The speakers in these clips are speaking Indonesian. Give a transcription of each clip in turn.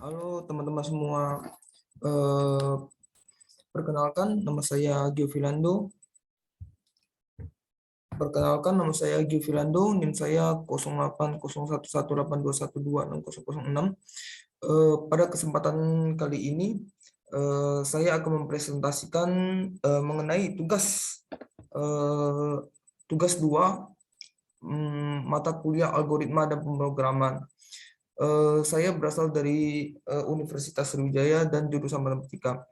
Halo teman-teman semua. Eh, Perkenalkan nama saya Gio Filando. NIM saya 0801182126. Pada kesempatan kali ini saya akan mempresentasikan mengenai eh, tugas 2 mata kuliah algoritma dan pemrograman. Saya berasal dari Universitas Sriwijaya dan jurusan matematika.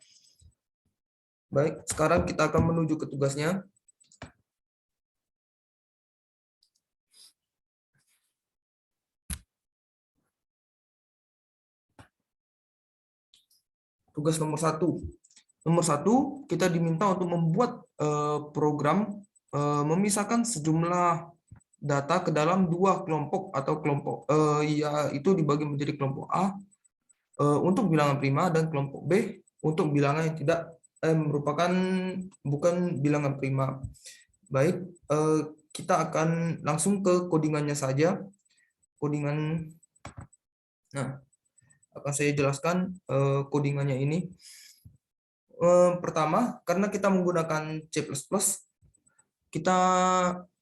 Baik, sekarang kita akan menuju ke tugasnya. Tugas nomor 1. Nomor 1, kita diminta untuk membuat program memisahkan sejumlah data ke dalam dua kelompok atau kelompok ya itu dibagi menjadi kelompok A untuk bilangan prima dan kelompok B untuk bilangan yang tidak merupakan bukan bilangan prima. Baik, kita akan langsung ke codingannya saja. Codingan, nah, akan saya jelaskan codingannya ini. Pertama, karena kita menggunakan C++, kita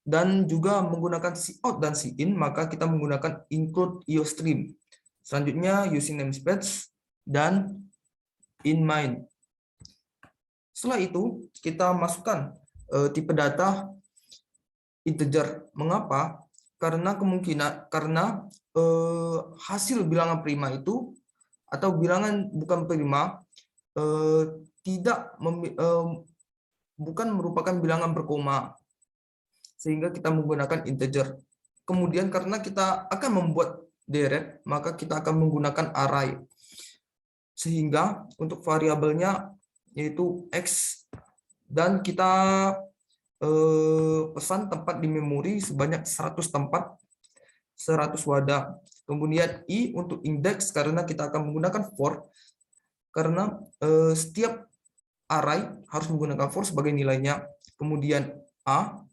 dan juga menggunakan cout dan cin, maka kita menggunakan include iostream. Selanjutnya using namespace dan in main. Setelah itu kita masukkan tipe data integer. Mengapa? Karena hasil bilangan prima itu atau bilangan bukan prima eh, tidak bukan merupakan bilangan berkoma, sehingga kita menggunakan integer. Kemudian karena kita akan membuat deret, maka kita akan menggunakan array. Sehingga untuk variabelnya yaitu x, dan kita pesan tempat di memori sebanyak 100 tempat, 100 wadah. Kemudian i untuk indeks karena kita akan menggunakan for, karena setiap array harus menggunakan for sebagai nilainya. Kemudian a,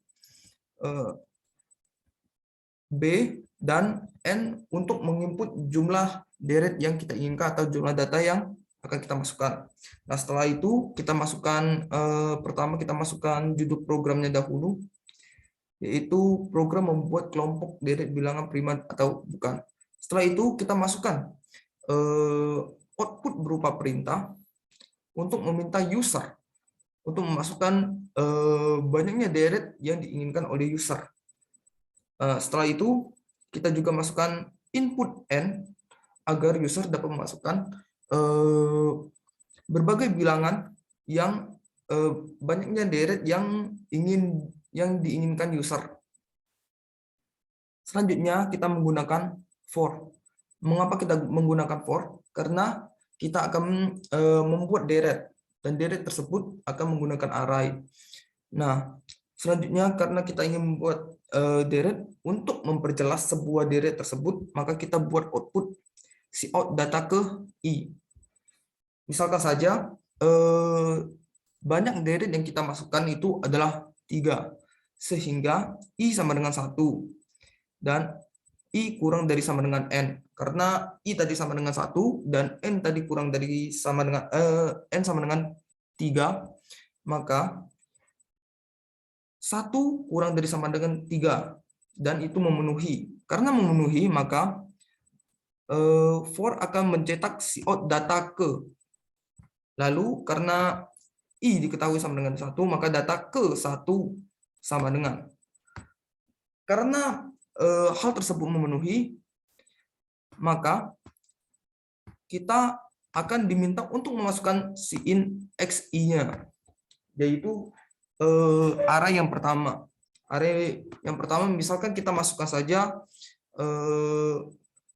B, dan N untuk menginput jumlah deret yang kita inginkan atau jumlah data yang akan kita masukkan. Nah, setelah itu kita masukkan pertama kita masukkan judul programnya dahulu, yaitu program membuat kelompok deret bilangan prima atau bukan. Setelah itu kita masukkan output berupa perintah untuk meminta user untuk memasukkan banyaknya deret yang diinginkan oleh user. Setelah itu kita juga masukkan input n agar user dapat memasukkan berbagai bilangan yang banyaknya deret yang diinginkan user. Selanjutnya kita menggunakan for. Mengapa kita menggunakan for? Karena kita akan membuat deret, dan deret tersebut akan menggunakan array. Nah, selanjutnya karena kita ingin membuat deret, untuk memperjelas sebuah deret tersebut, maka kita buat output cout data ke i. Misalkan saja banyak deret yang kita masukkan itu adalah 3, sehingga i sama dengan 1 dan i kurang dari sama dengan n. Karena i tadi sama dengan 1 dan n tadi kurang dari sama dengan n sama dengan 3, maka 1 kurang dari sama dengan 3 dan itu memenuhi. Karena memenuhi, maka for akan mencetak cout data ke. Lalu karena i diketahui sama dengan 1, maka data ke 1 sama dengan. Karena hal tersebut memenuhi, maka kita akan diminta untuk memasukkan cin xi-nya, yaitu array yang pertama. Array yang pertama misalkan kita masukkan saja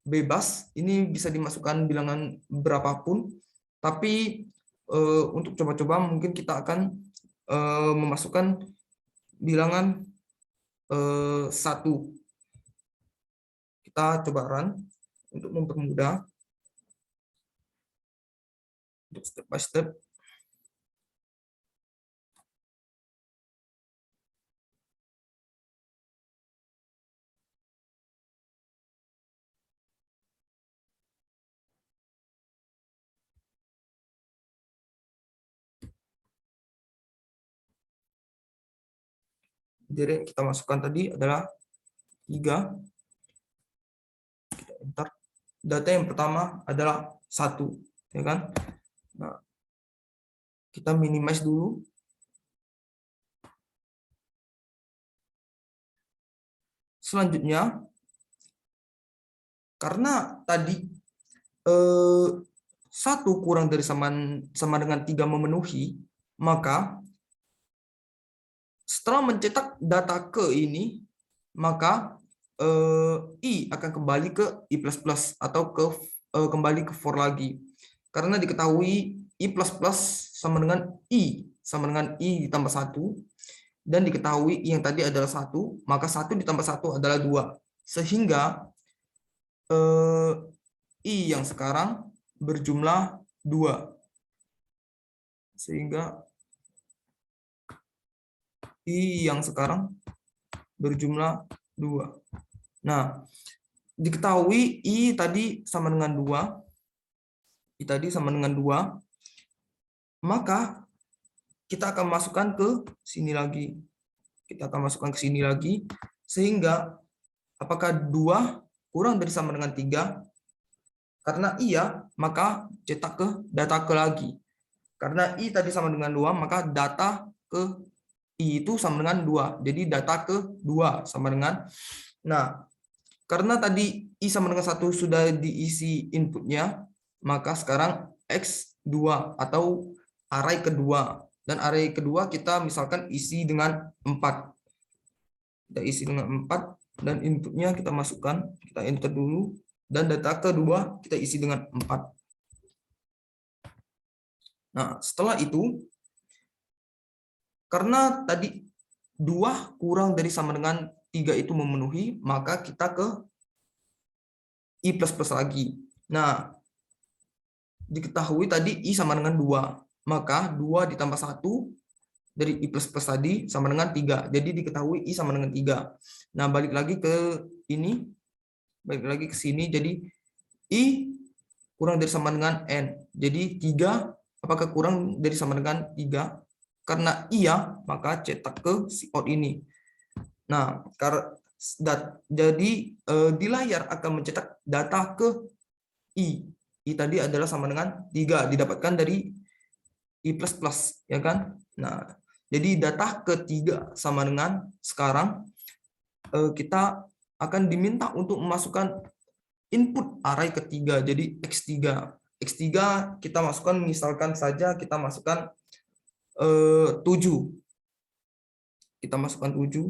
bebas, ini bisa dimasukkan bilangan berapapun, tapi untuk coba-coba mungkin kita akan memasukkan bilangan 1. Kita coba run untuk mempermudah, untuk step by step. deret kita masukkan tadi adalah 3. Kita enter. Data yang pertama adalah 1, ya kan? Nah, kita minimize dulu. Selanjutnya, karena tadi 1 kurang dari sama dengan 3 memenuhi, maka setelah mencetak data ke ini, maka I akan kembali ke I++ atau kembali ke for lagi. Karena diketahui I++ sama dengan I ditambah 1, dan diketahui I yang tadi adalah 1, maka 1 ditambah 1 adalah 2. Sehingga I yang sekarang berjumlah 2. Sehingga I yang sekarang berjumlah 2. Nah, diketahui I tadi sama dengan 2. I tadi sama dengan 2. Maka kita akan masukkan ke sini lagi. Kita akan masukkan ke sini lagi. Sehingga apakah 2 kurang dari sama dengan 3? Karena iya, maka cetak ke data ke lagi. Karena I tadi sama dengan 2, maka data ke I itu sama dengan 2. Jadi data ke 2 sama dengan. Nah, karena tadi I sama dengan 1 sudah diisi inputnya, maka sekarang X2 atau array kedua. Dan array kedua kita misalkan isi dengan 4. Kita isi dengan 4 dan inputnya kita masukkan, kita enter dulu. Dan data kedua kita isi dengan 4. Nah, setelah itu, karena tadi 2 kurang dari sama dengan 3 itu memenuhi, maka kita ke I++ lagi. Nah, diketahui tadi I sama dengan 2. Maka 2 ditambah 1 dari I++ tadi sama dengan 3. Jadi diketahui I sama dengan 3. Nah, balik lagi ke ini. Balik lagi ke sini. Jadi I kurang dari sama dengan N. Jadi 3 apakah kurang dari sama dengan 3? Karena iya, maka cetak ke si out ini. Nah, jadi di layar akan mencetak data ke I. I tadi adalah sama dengan 3, didapatkan dari I++, ya kan? Nah, jadi data ketiga sama dengan sekarang kita akan diminta untuk memasukkan input array ketiga, jadi X3. X3 kita masukkan, misalkan saja kita masukkan 7. Kita masukkan 7.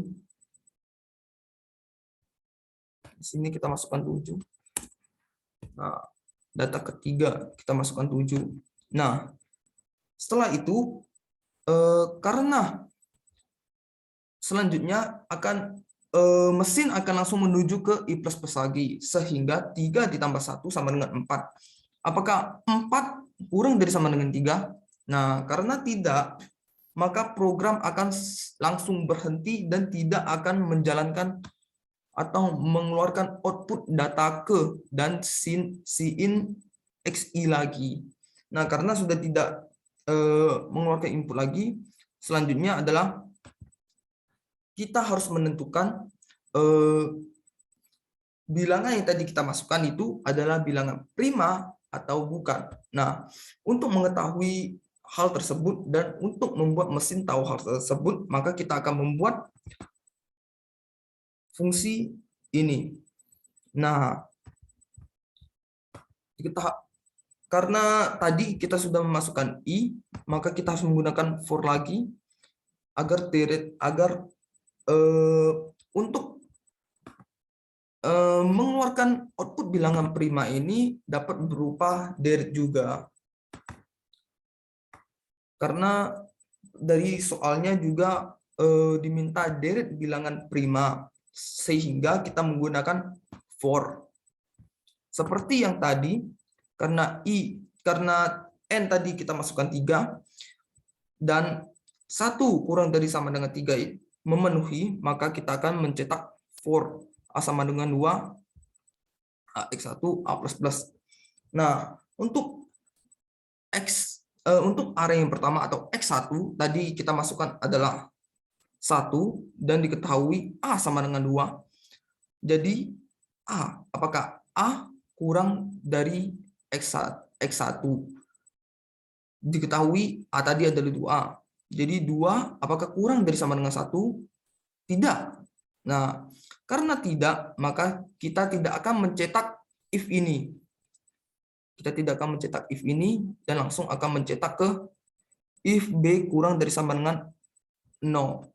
Di sini kita masukkan 7. Nah, data ketiga kita masukkan 7. Nah, setelah itu karena selanjutnya akan mesin akan langsung menuju ke I++ lagi, sehingga 3 ditambah 1 sama dengan 4. Apakah 4 kurang dari sama dengan 3? Nah, karena tidak, maka program akan langsung berhenti dan tidak akan menjalankan atau mengeluarkan output data ke dan sin XI lagi. Nah, karena sudah tidak mengeluarkan input lagi, selanjutnya adalah kita harus menentukan bilangan yang tadi kita masukkan itu adalah bilangan prima atau bukan. Nah, untuk mengetahui hal tersebut dan untuk membuat mesin tahu hal tersebut, maka kita akan membuat fungsi ini. Nah, karena tadi kita sudah memasukkan I, maka kita harus menggunakan for lagi agar untuk mengeluarkan output bilangan prima ini dapat berupa deret juga. Karena dari soalnya juga diminta deret bilangan prima, sehingga kita menggunakan for. Seperti yang tadi, karena N tadi kita masukkan 3, dan 1 kurang dari sama dengan 3 memenuhi, maka kita akan mencetak for A sama dengan 2, AX1, A++. Nah, untuk array yang pertama atau X1, tadi kita masukkan adalah 1 dan diketahui A sama dengan 2. Jadi apakah A kurang dari X1? Diketahui A tadi adalah 2A. Jadi 2 apakah kurang dari sama dengan 1? Tidak. Nah, karena tidak, maka kita tidak akan mencetak if ini. Kita tidak akan mencetak if ini dan langsung akan mencetak ke if B kurang dari sama dengan 0.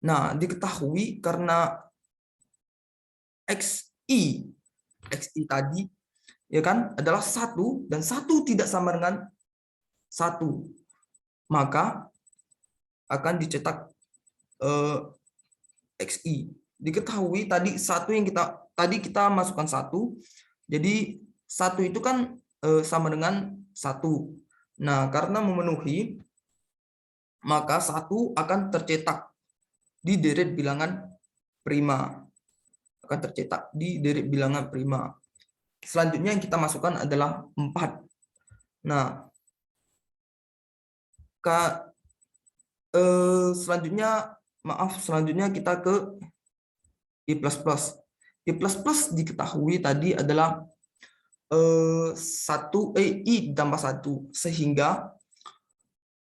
Nah, diketahui karena XI tadi ya kan adalah 1 dan 1 tidak sama dengan 1. Maka akan dicetak XI. Diketahui tadi 1 yang kita masukkan 1. Jadi 1 itu kan sama dengan 1. Nah, karena memenuhi maka 1 akan tercetak di deret bilangan prima. Akan tercetak di deret bilangan prima. Selanjutnya yang kita masukkan adalah 4. Nah, selanjutnya kita ke I++. I++ diketahui tadi adalah I ditambah 1, sehingga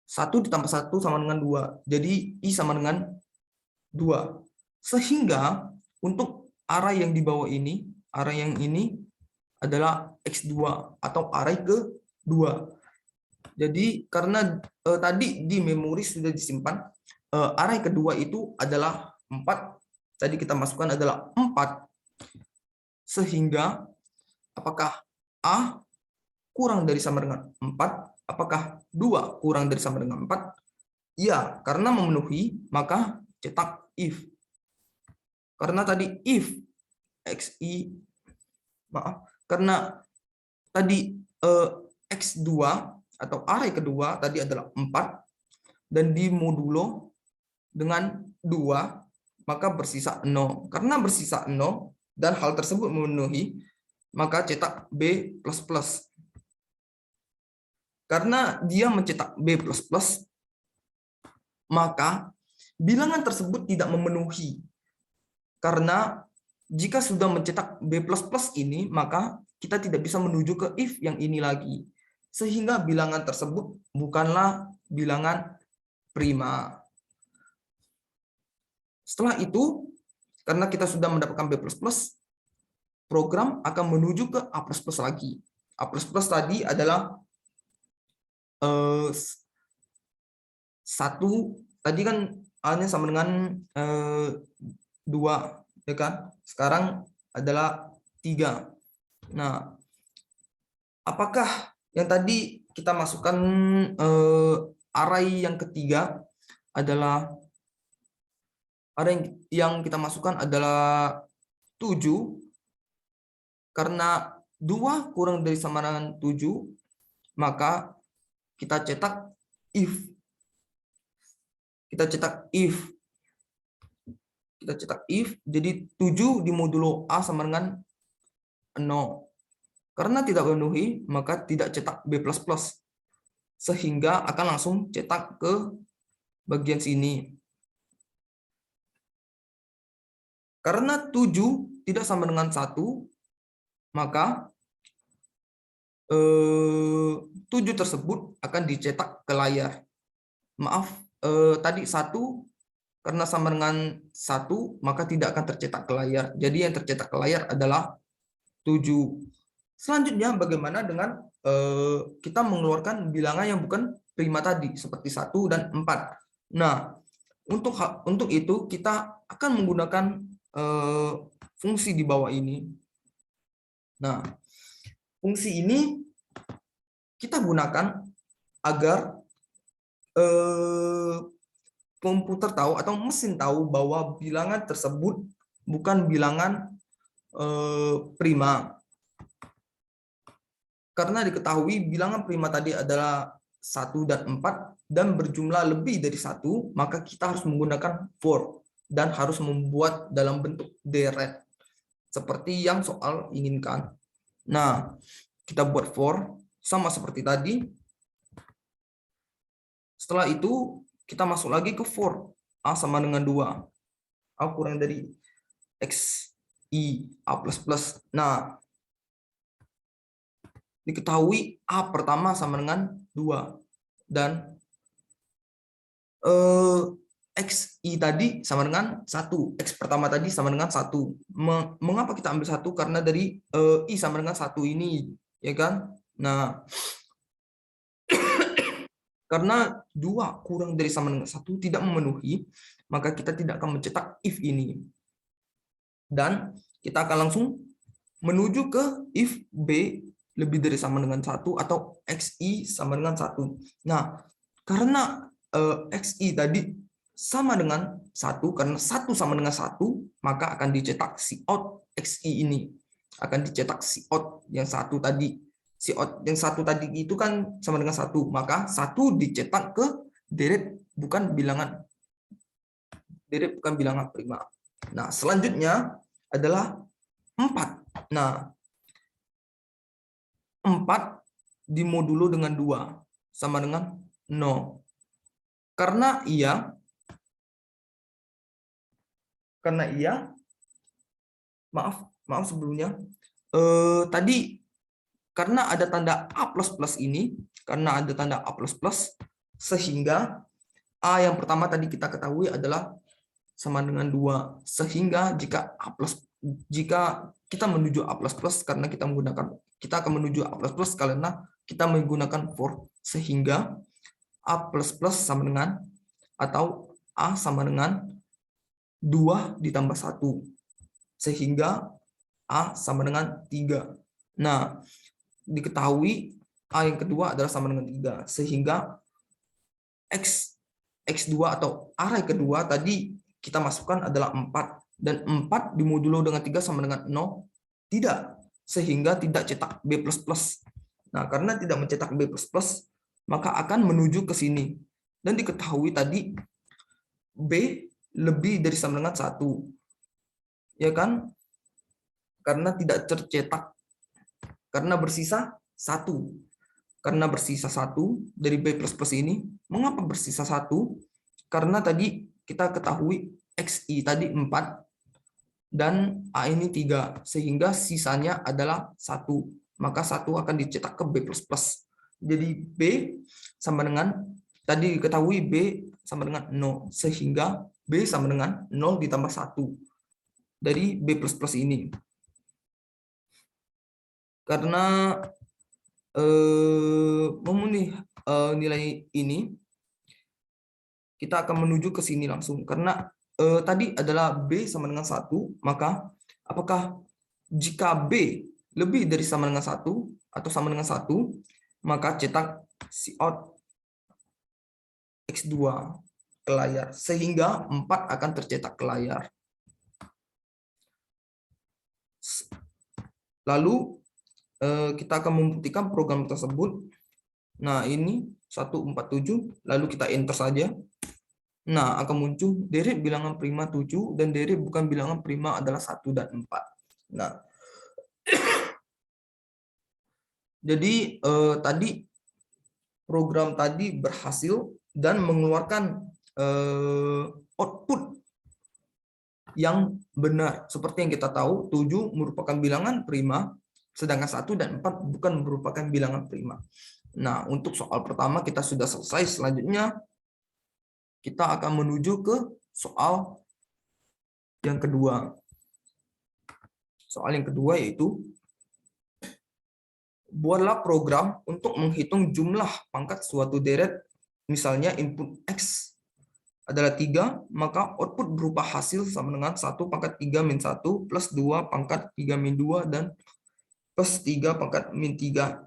1 ditambah 1 sama dengan 2. Jadi I sama dengan 2. Sehingga untuk array yang di bawah ini, array yang ini adalah X2 atau array ke-2. Jadi karena tadi di memori sudah disimpan, array kedua itu adalah 4. Tadi kita masukkan adalah 4. Sehingga apakah A kurang dari sama dengan 4? Apakah 2 kurang dari sama dengan 4? Ya, karena memenuhi, maka cetak if. Karena tadi if karena tadi X2 atau array kedua tadi adalah 4 dan dimodulo dengan 2, maka bersisa 0. Karena bersisa 0 dan hal tersebut memenuhi, maka cetak B++. Karena dia mencetak B++, maka bilangan tersebut tidak memenuhi. Karena jika sudah mencetak B++ ini, maka kita tidak bisa menuju ke if yang ini lagi. Sehingga bilangan tersebut bukanlah bilangan prima. Setelah itu, karena kita sudah mendapatkan B++, program akan menuju ke A++ lagi. A++ tadi adalah 1, tadi kan A-nya sama dengan 2, ya kan? Sekarang adalah 3. Nah, apakah yang tadi kita masukkan array yang ketiga adalah array yang kita masukkan adalah 7, karena 2 kurang dari sama dengan 7, maka kita cetak if. Kita cetak if, jadi 7 dimodulo A sama dengan 0. Karena tidak memenuhi, maka tidak cetak B++. Sehingga akan langsung cetak ke bagian sini. Karena 7 tidak sama dengan 1, maka 7 tersebut akan dicetak ke layar. Maaf, tadi 1 karena sama dengan 1, maka tidak akan tercetak ke layar. Jadi yang tercetak ke layar adalah 7. Selanjutnya bagaimana dengan kita mengeluarkan bilangan yang bukan prima tadi, seperti 1 dan 4. Nah, untuk itu kita akan menggunakan fungsi di bawah ini. Nah, fungsi ini kita gunakan agar komputer tahu atau mesin tahu bahwa bilangan tersebut bukan bilangan prima. Karena diketahui bilangan prima tadi adalah 1 dan 4 dan berjumlah lebih dari 1, maka kita harus menggunakan for dan harus membuat dalam bentuk deret seperti yang soal inginkan. Nah, kita buat for sama seperti tadi. Setelah itu kita masuk lagi ke for. A sama dengan 2. A kurang dari X I A plus plus. Nah, diketahui A pertama sama dengan 2. Dan XI tadi sama dengan 1. X pertama tadi sama dengan 1. Mengapa kita ambil 1? Karena dari I sama dengan 1 ini. Ya kan? Nah, karena 2 kurang dari sama dengan 1 tidak memenuhi, maka kita tidak akan mencetak if ini. Dan kita akan langsung menuju ke if B lebih dari sama dengan 1 atau XI sama dengan 1. Nah, karena XI tadi sama dengan 1, karena 1 sama dengan 1, maka akan dicetak Cout XI ini. Akan dicetak Cout yang 1 tadi. Cout yang 1 tadi itu kan sama dengan 1, maka 1 dicetak ke deret bukan bilangan. Deret bukan bilangan prima. Nah, selanjutnya adalah 4. Nah, 4 dimodulo dengan 2 sama dengan 0. Karena iya, maaf sebelumnya, tadi karena ada tanda A++ ini, karena ada tanda A++, sehingga A yang pertama tadi kita ketahui adalah sama dengan 2. Sehingga jika kita menuju A++ karena kita akan menuju A++ karena kita menggunakan for, sehingga A++ sama dengan atau A sama dengan 2 ditambah 1. Sehingga A sama dengan 3. Nah, diketahui A yang kedua adalah sama dengan 3. Sehingga X2 atau array kedua tadi kita masukkan adalah 4. Dan 4 dimodulo dengan 3 sama dengan 0? Tidak. Sehingga tidak cetak B++. Nah, karena tidak mencetak B++, maka akan menuju ke sini. Dan diketahui tadi B lebih dari sama dengan 1. Ya kan? Karena tidak tercetak. Karena bersisa 1. Karena bersisa 1 dari B++ ini. Mengapa bersisa 1? Karena tadi kita ketahui XI tadi 4 dan A ini 3. Sehingga sisanya adalah 1. Maka 1 akan dicetak ke B++. Jadi B sama dengan, tadi diketahui B sama dengan 0. Sehingga B sama dengan 0 ditambah 1 dari B++ ini. Karena memenuhi nilai ini, kita akan menuju ke sini langsung. Karena tadi adalah B sama dengan 1, maka apakah jika B lebih dari sama dengan 1 atau sama dengan 1, maka cetak Cout X2 ke layar. Sehingga 4 akan tercetak ke layar. Lalu kita akan membuktikan program tersebut. Nah, ini 147, lalu kita enter saja. Nah, akan muncul deret bilangan prima 7 dan deret bukan bilangan prima adalah 1 dan 4. Nah, jadi tadi program tadi berhasil dan mengeluarkan output yang benar. Seperti yang kita tahu, 7 merupakan bilangan prima, sedangkan 1 dan 4 bukan merupakan bilangan prima. Nah, untuk soal pertama kita sudah selesai. Selanjutnya, kita akan menuju ke soal yang kedua. Soal yang kedua yaitu, buatlah program untuk menghitung jumlah pangkat suatu deret. Misalnya input X adalah 3, maka output berupa hasil sama dengan 1 pangkat 3 min 1 plus 2 pangkat 3 min 2 dan plus 3 pangkat min 3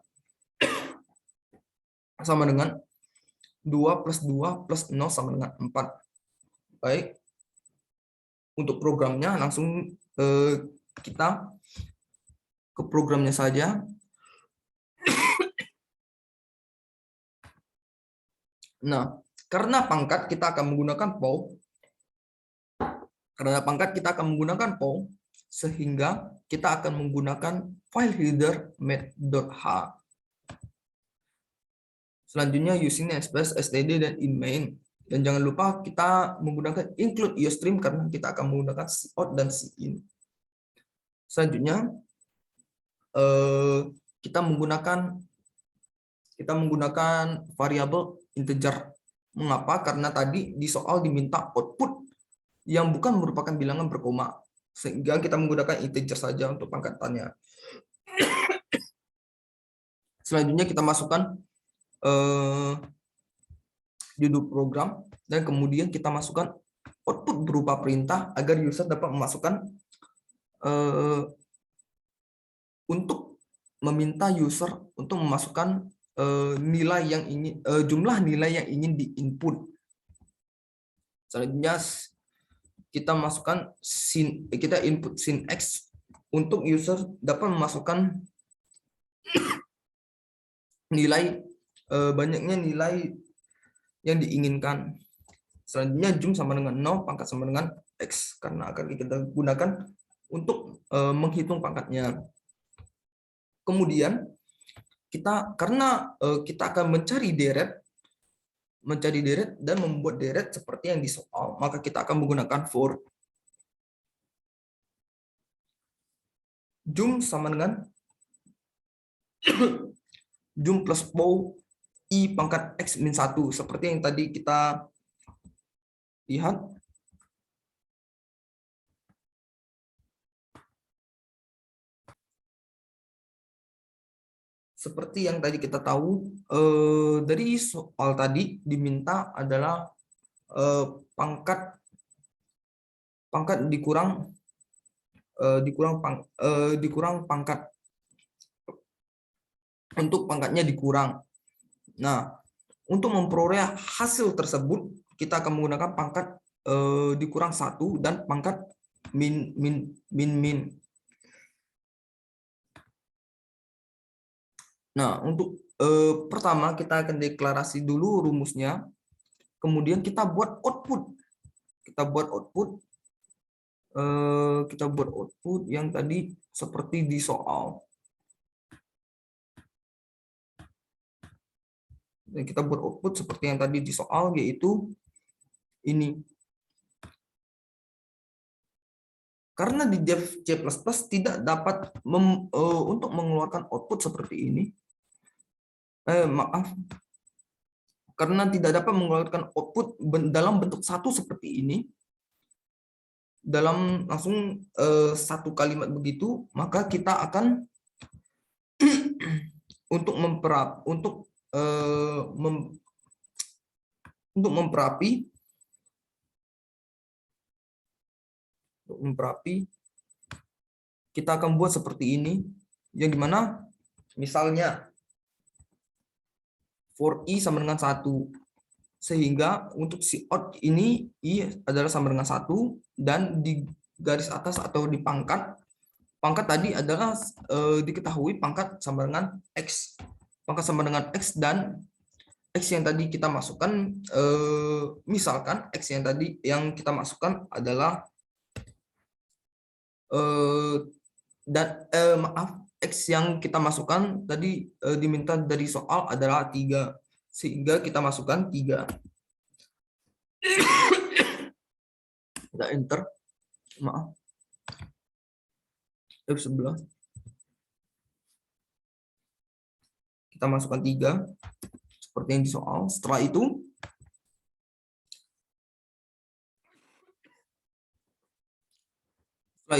sama dengan 2 plus 2 plus 0 sama dengan 4. Baik. Untuk programnya langsung kita ke programnya saja. Nah, karena pangkat kita akan menggunakan POW. Karena pangkat kita akan menggunakan POW, sehingga kita akan menggunakan file header math.h. Selanjutnya using namespace std dan in main. Dan jangan lupa kita menggunakan include iostream karena kita akan menggunakan cout dan in. Selanjutnya kita menggunakan variabel integer. Mengapa? Karena tadi di soal diminta output yang bukan merupakan bilangan berkoma, sehingga kita menggunakan integer saja untuk pangkatannya. Selanjutnya kita masukkan judul program dan kemudian kita masukkan output berupa perintah agar user dapat memasukkan untuk meminta user untuk memasukkan nilai yang ingin jumlah nilai yang ingin diinput. Selanjutnya kita masukkan kita input sin x untuk user dapat memasukkan nilai banyaknya nilai yang diinginkan. Selanjutnya jum sama dengan 0, pangkat sama dengan x karena akan kita gunakan untuk menghitung pangkatnya. Kemudian karena kita akan mencari deret dan membuat deret seperti yang di soal, maka kita akan menggunakan for jum sama dengan jum plus pow i pangkat x min 1 seperti yang tadi kita lihat. Seperti yang tadi kita tahu dari soal tadi diminta adalah pangkat dikurang pangkat untuk pangkatnya dikurang. Nah, untuk memperoleh hasil tersebut kita akan menggunakan pangkat dikurang 1 dan pangkat min. Nah, untuk pertama kita akan deklarasi dulu rumusnya. Kemudian kita buat output. Kita buat output yang tadi seperti di soal. Dan kita buat output seperti yang tadi di soal, yaitu ini. Karena di Dev C++ tidak dapat untuk mengeluarkan output seperti ini. Karena tidak dapat mengeluarkan output dalam bentuk satu seperti ini, dalam langsung satu kalimat begitu, maka kita akan untuk memperapi kita akan buat seperti ini, yang dimana misalnya for i sama dengan 1, sehingga untuk si out ini i adalah sama dengan 1, dan di garis atas atau di pangkat tadi adalah diketahui pangkat sama dengan x, dan x yang tadi kita masukkan, misalkan x yang tadi yang kita masukkan adalah x yang kita masukkan tadi diminta dari soal adalah 3, sehingga kita masukkan 3. Kita enter, F11. Kita masukkan 3 seperti yang di soal. Setelah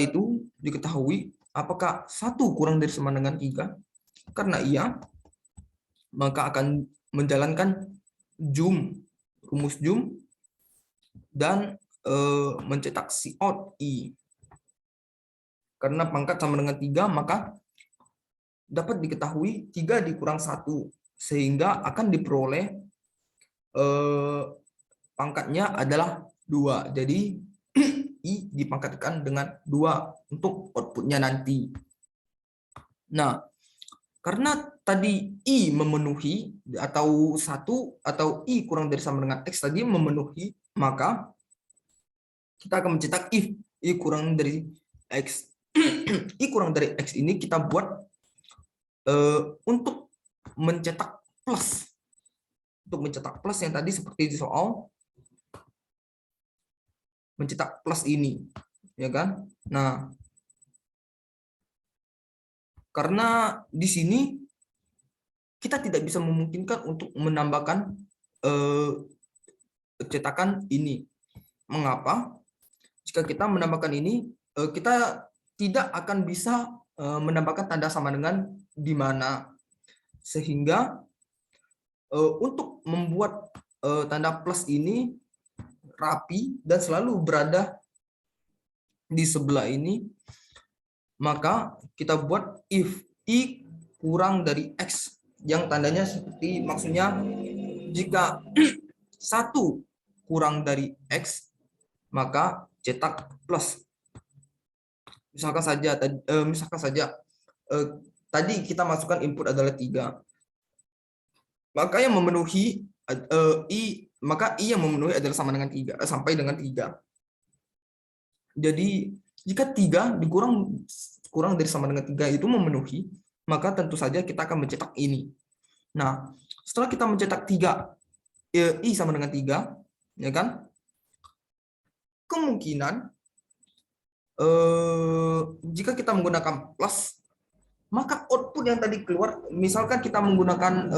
itu diketahui apakah 1 kurang dari sama dengan 3. Karena iya, maka akan menjalankan rumus jum dan mencetak cout i. Karena pangkat sama dengan 3, maka dapat diketahui 3 dikurang 1, sehingga akan diperoleh pangkatnya adalah 2. Jadi i dipangkatkan dengan 2 untuk outputnya nanti. Nah, karena tadi i memenuhi atau 1 atau i kurang dari sama dengan x tadi memenuhi, maka kita akan mencetak if i kurang dari x. I kurang dari x ini kita buat untuk mencetak plus. untuk mencetak plus yang tadi seperti di soal mencetak plus ini, ya kan? Nah, karena di sini kita tidak bisa memungkinkan untuk menambahkan cetakan ini. Mengapa? Jika kita menambahkan ini, kita tidak akan bisa menambahkan tanda sama dengan di mana, sehingga untuk membuat tanda plus ini rapi dan selalu berada di sebelah ini, maka kita buat if i kurang dari x, yang tandanya seperti maksudnya jika 1 kurang dari x maka cetak plus. Misalkan saja tadi kita masukkan input adalah 3, maka yang memenuhi i yang memenuhi adalah sama dengan 3 sampai dengan 3. Jadi jika 3 kurang dari sama dengan 3 itu memenuhi, maka tentu saja kita akan mencetak ini. Nah, setelah kita mencetak 3, i sama dengan 3, ya kan? Kemungkinan jika kita menggunakan plus, maka output yang tadi keluar, misalkan kita menggunakan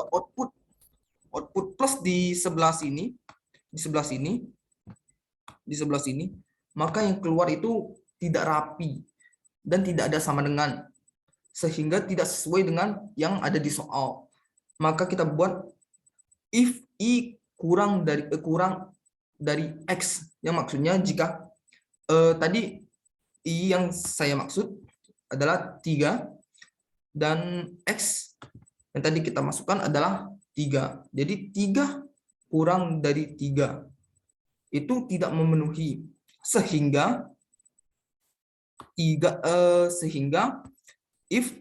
output plus di sebelah sini, maka yang keluar itu tidak rapi dan tidak ada sama dengan, sehingga tidak sesuai dengan yang ada di soal. Maka kita buat if i kurang dari x, yang maksudnya jika tadi i yang saya maksud adalah 3 dan x yang tadi kita masukkan adalah 3. Jadi 3 kurang dari 3 itu tidak memenuhi, sehingga if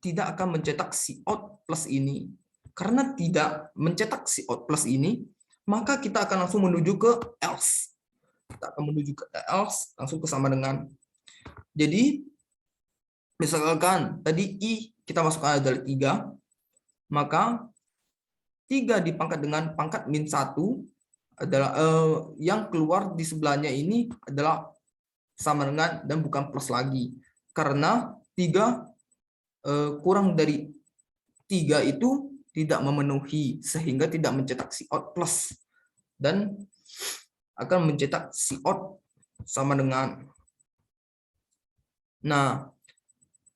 tidak akan mencetak si out plus ini. Karena tidak mencetak si out plus ini, maka kita akan langsung menuju ke else. Kita akan menuju ke else, langsung ke sama dengan. Jadi misalkan tadi i kita masukkan adalah 3, maka 3 dipangkat dengan pangkat min 1 adalah yang keluar di sebelahnya ini adalah sama dengan dan bukan plus lagi. Karena 3 kurang dari 3 itu tidak memenuhi, sehingga tidak mencetak si out plus dan akan mencetak si out sama dengan. Nah,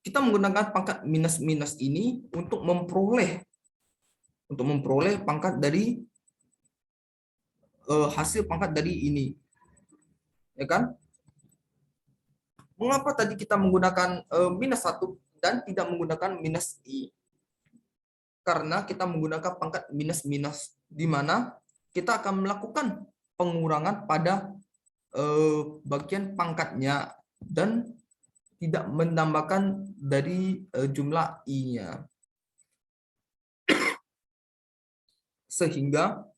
kita menggunakan pangkat minus-minus ini untuk memperoleh pangkat dari hasil pangkat dari ini, ya kan? Mengapa tadi kita menggunakan minus 1 dan tidak menggunakan minus i? Karena kita menggunakan pangkat minus-minus, di mana kita akan melakukan pengurangan pada bagian pangkatnya dan tidak menambahkan dari jumlah i-nya. Sehingga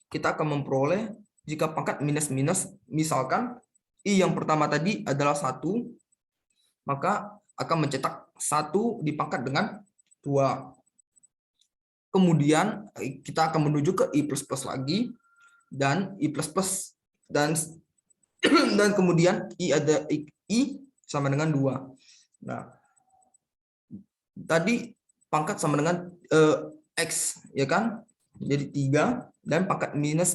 kita akan memperoleh jika pangkat minus-minus, misalkan i yang pertama tadi adalah 1, maka akan mencetak 1 dipangkat dengan 2. Kemudian kita akan menuju ke i++ lagi, dan i++ dan kemudian i sama dengan 2. Nah, tadi pangkat sama dengan x, ya kan? Jadi 3 dan pangkat minus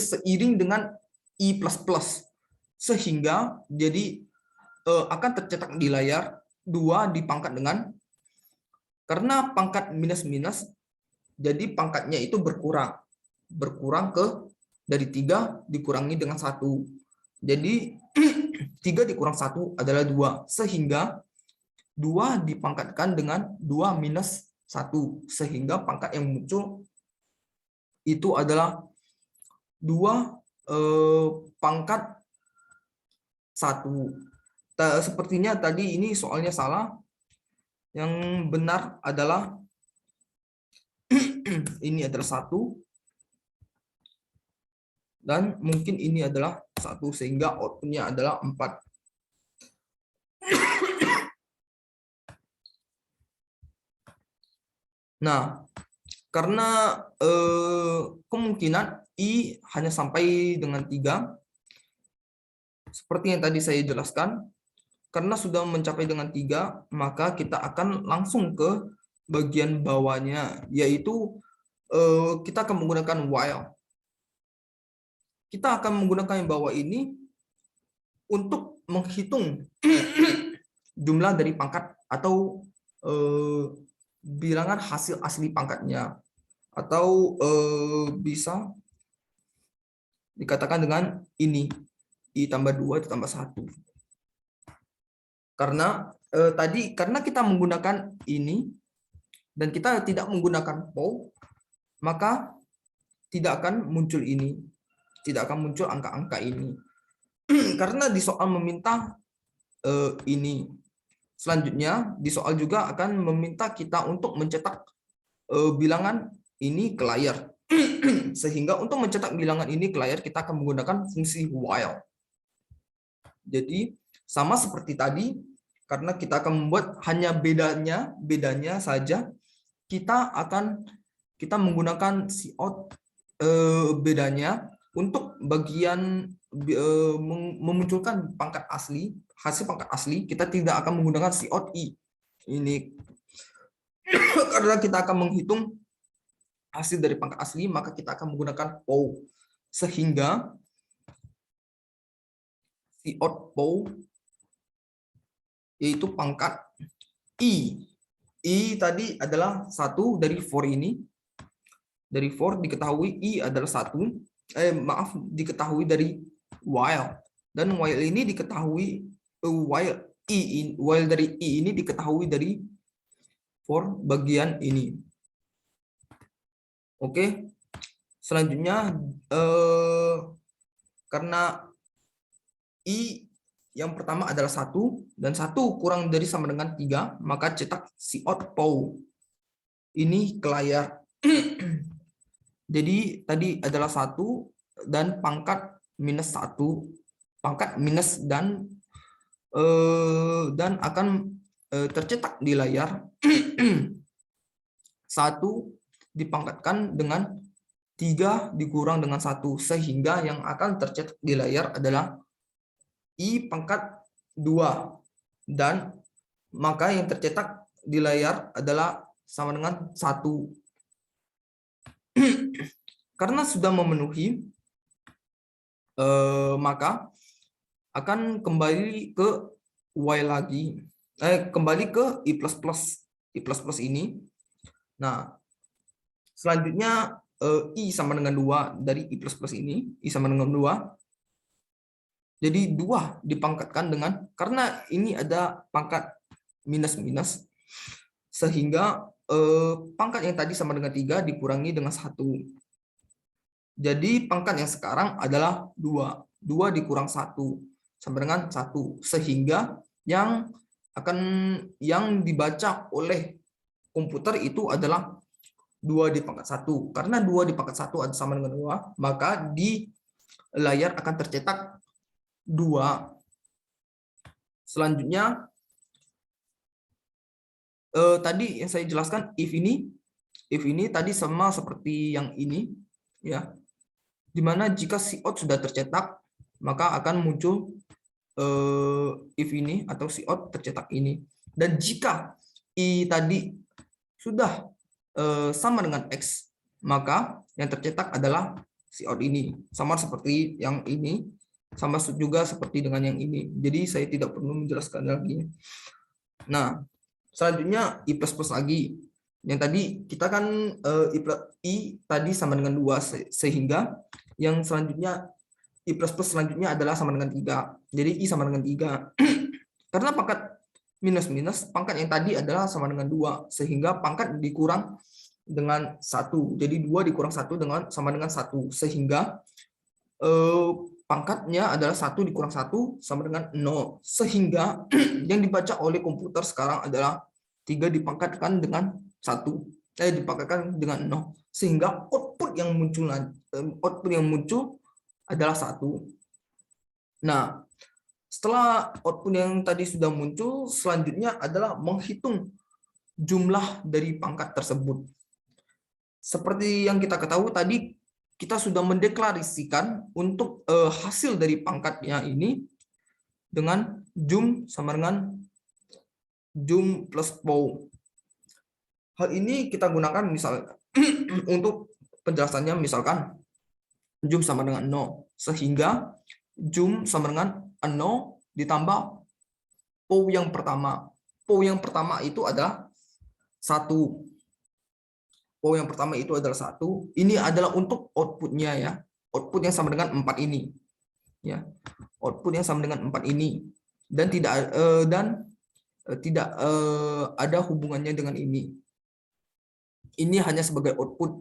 seiring dengan i++, sehingga jadi akan tercetak di layar 2 dipangkat dengan, karena pangkat minus-minus, jadi pangkatnya itu berkurang ke dari 3 dikurangi dengan 1. Jadi 3 dikurang 1 adalah 2, sehingga 2 dipangkatkan dengan 2 minus 1, sehingga pangkat yang muncul itu adalah 2 pangkat 1. Sepertinya tadi ini soalnya salah. Yang benar adalah ini adalah 1 dan mungkin ini adalah 1, sehingga outputnya adalah 4. Nah, karena kemungkinan I hanya sampai dengan 3, seperti yang tadi saya jelaskan, karena sudah mencapai dengan 3, maka kita akan langsung ke bagian bawahnya, yaitu kita akan menggunakan while. Kita akan menggunakan yang bawah ini untuk menghitung jumlah dari pangkat atau bilangan hasil asli pangkatnya, atau bisa dikatakan dengan ini I tambah 2 ditambah 1. Karena karena kita menggunakan ini dan kita tidak menggunakan POW, maka tidak akan muncul ini, tidak akan muncul angka-angka ini. Karena di soal meminta ini. Selanjutnya di soal juga akan meminta kita untuk mencetak bilangan ini ke layar. Sehingga untuk mencetak bilangan ini ke layar kita akan menggunakan fungsi while. Jadi sama seperti tadi, karena kita akan membuat hanya bedanya saja kita menggunakan cout bedanya untuk bagian memunculkan pangkat asli, hasil pangkat asli, kita tidak akan menggunakan cout I. Ini karena kita akan menghitung hasil dari pangkat asli, maka kita akan menggunakan POW. Sehingga cout POW yaitu pangkat I. I tadi adalah 1 dari for ini. Dari for diketahui I adalah 1. Diketahui dari while. Dan while ini diketahui while dari I ini diketahui dari for bagian ini. Oke. Selanjutnya karena I yang pertama adalah 1 dan 1 kurang dari sama dengan 3, maka cetak cout POW ini ke layar. Jadi tadi adalah 1 dan pangkat minus 1, pangkat minus dan akan tercetak di layar. 1 dipangkatkan dengan 3 dikurang dengan 1, sehingga yang akan tercetak di layar adalah I pangkat 2, dan maka yang tercetak di layar adalah sama dengan 1. Karena sudah memenuhi, maka akan kembali ke Y lagi, kembali ke I++, I++ ini. Nah, selanjutnya I sama dengan 2 dari I++ ini, I sama dengan 2. Jadi 2 dipangkatkan dengan, karena ini ada pangkat minus-minus, sehingga pangkat yang tadi sama dengan 3 dikurangi dengan 1. Jadi pangkat yang sekarang adalah 2. 2 dikurang 1 sama dengan 1. Sehingga yang dibaca oleh komputer itu adalah 2 di pangkat 1. Karena 2 di pangkat 1 sama dengan 2, maka di layar akan tercetak 2. Selanjutnya tadi yang saya jelaskan if ini tadi sama seperti yang ini, ya, dimana jika cout sudah tercetak maka akan muncul if ini atau cout tercetak ini, dan jika I tadi sudah sama dengan X, maka yang tercetak adalah cout ini, sama seperti yang ini, sama juga seperti dengan yang ini. Jadi saya tidak perlu menjelaskan lagi. Nah, selanjutnya I++ lagi. Yang tadi kita kan I tadi sama dengan 2, sehingga yang selanjutnya I++ selanjutnya adalah sama dengan 3. Jadi I sama dengan 3. Karena pangkat minus-minus, pangkat yang tadi adalah sama dengan 2, sehingga pangkat dikurang dengan 1. Jadi 2 dikurang 1 sama dengan 1, sehingga pangkatnya adalah 1 dikurang 1 sama dengan 0. Sehingga yang dibaca oleh komputer sekarang adalah 3 dipangkatkan dengan 1. Dipangkatkan dengan 0. Sehingga output yang muncul adalah 1. Nah, setelah output yang tadi sudah muncul, selanjutnya adalah menghitung jumlah dari pangkat tersebut. Seperti yang kita ketahui tadi, kita sudah mendeklarasikan untuk hasil dari pangkatnya ini dengan jum sama dengan jum plus pow. Hal ini kita gunakan misalnya untuk penjelasannya, misalkan jum sama dengan 0, sehingga jum sama dengan 0 ditambah pow yang pertama. Pow yang pertama itu adalah 1. Pow yang pertama itu adalah 1. Ini adalah untuk outputnya ya. Output yang sama dengan 4 ini. Ya. Output yang sama dengan 4 ini. Dan tidak ada hubungannya dengan ini. Ini hanya sebagai output.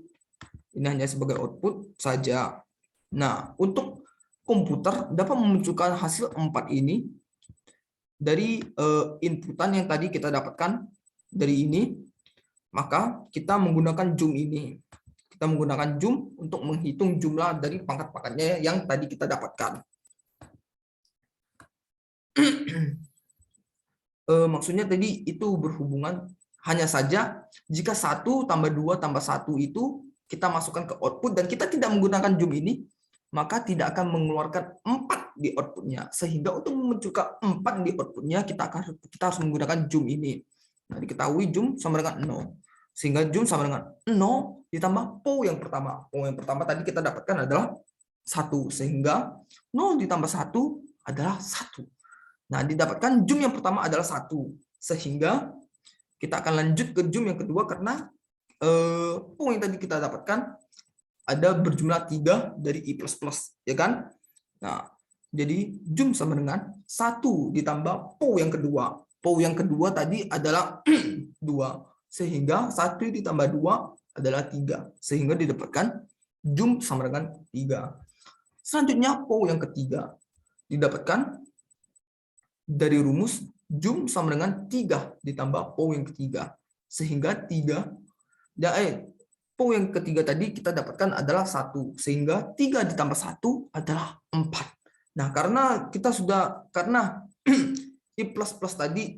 Ini hanya sebagai output saja. Nah, untuk komputer dapat memunculkan hasil 4 ini dari inputan yang tadi kita dapatkan dari ini, maka kita menggunakan jum ini. Kita menggunakan jum untuk menghitung jumlah dari pangkat-pangkatnya yang tadi kita dapatkan. Maksudnya tadi itu berhubungan, hanya saja jika 1 tambah 2 tambah 1 itu kita masukkan ke output dan kita tidak menggunakan jum ini, maka tidak akan mengeluarkan 4 di outputnya. Sehingga untuk memunculkan 4 di outputnya kita harus menggunakan jum ini. Nah, diketahui jum sama dengan 0. Sehingga jum sama dengan 0 ditambah pow yang pertama. Pow yang pertama tadi kita dapatkan adalah 1. Sehingga 0 ditambah 1 adalah 1. Nah, didapatkan jum yang pertama adalah 1. Sehingga kita akan lanjut ke jum yang kedua karena pow yang tadi kita dapatkan ada berjumlah 3 dari i++, ya kan? Nah, jadi jum sama dengan 1 ditambah pow yang kedua. Pow yang kedua tadi adalah 2. Sehingga 1 ditambah 2 adalah 3. Sehingga didapatkan jum sama dengan 3. Selanjutnya pow yang ketiga. Didapatkan dari rumus jum sama dengan 3 ditambah pow yang ketiga. Sehingga 3, pow yang ketiga tadi kita dapatkan adalah 1. Sehingga 3 ditambah 1 adalah 4. Nah, karena i++ tadi,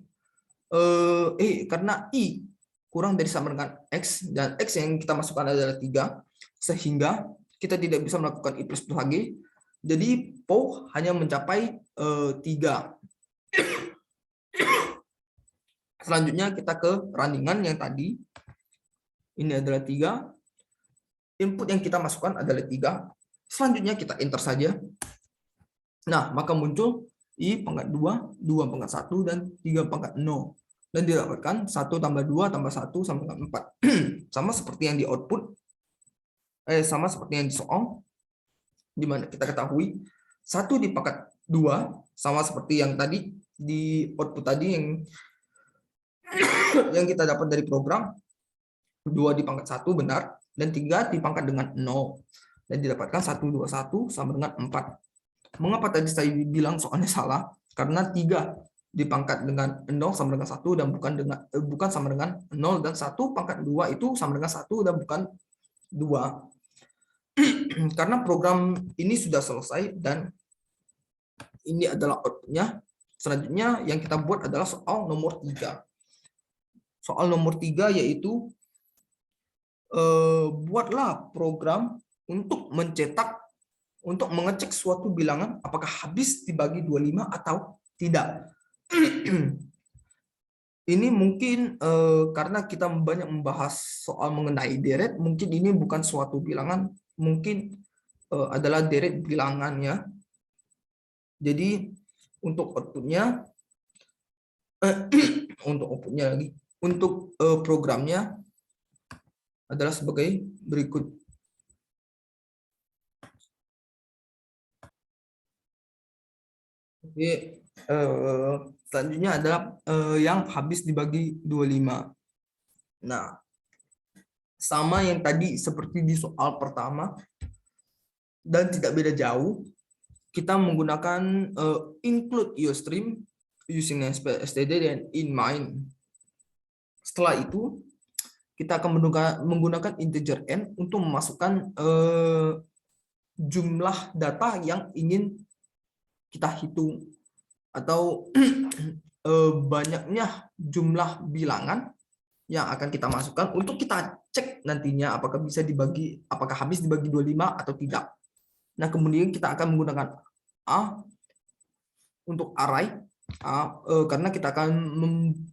karena i kurang dari sama dengan x, dan x yang kita masukkan adalah 3, sehingga kita tidak bisa melakukan i++ lagi. Jadi pow hanya mencapai 3. Selanjutnya kita ke runningan yang tadi. Ini adalah 3. Input yang kita masukkan adalah 3. Selanjutnya kita enter saja. Nah, maka muncul i pangkat 2, 2 pangkat 1, dan 3 pangkat 0. Dan didapatkan 1 tambah 2 tambah 1 sama dengan 4. Sama seperti yang di output, sama seperti yang di soal, di mana kita ketahui 1 di pangkat 2 sama seperti yang tadi di output tadi yang kita dapat dari program. 2 di pangkat 1 benar, dan 3 dipangkat dengan 0. Dan didapatkan 1, 2, 1 sama dengan 4. Mengapa tadi saya bilang soalnya salah? Karena 3 dipangkat dengan 0 sama dengan 1 dan bukan sama dengan 0, dan 1 pangkat 2 itu sama dengan 1 dan bukan 2. Karena program ini sudah selesai dan ini adalah outputnya. Selanjutnya yang kita buat adalah soal nomor 3. Soal nomor 3 yaitu buatlah program untuk mengecek suatu bilangan apakah habis dibagi 25 atau tidak. Ini mungkin karena kita banyak membahas soal mengenai deret, mungkin ini bukan suatu bilangan, mungkin adalah deret bilangannya. Jadi untuk outputnya, untuk programnya adalah sebagai berikut. Oke, selanjutnya adalah yang habis dibagi 25. Nah, sama yang tadi seperti di soal pertama dan tidak beda jauh, kita menggunakan include iostream using std dan in-main. Setelah itu kita akan menggunakan integer n untuk memasukkan jumlah data yang ingin kita hitung, atau banyaknya jumlah bilangan yang akan kita masukkan untuk kita cek nantinya apakah apakah habis dibagi 25 atau tidak. Nah, kemudian kita akan menggunakan A untuk array karena kita akan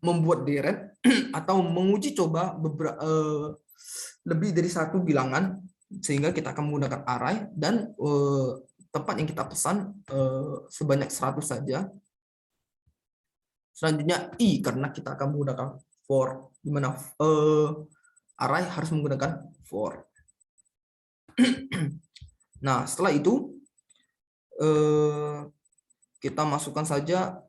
membuat deret atau menguji coba lebih dari satu bilangan, sehingga kita akan menggunakan array dan tempat yang kita pesan sebanyak 100 saja. Selanjutnya I, karena kita akan menggunakan for, di mana array harus menggunakan for. Nah, setelah itu kita masukkan saja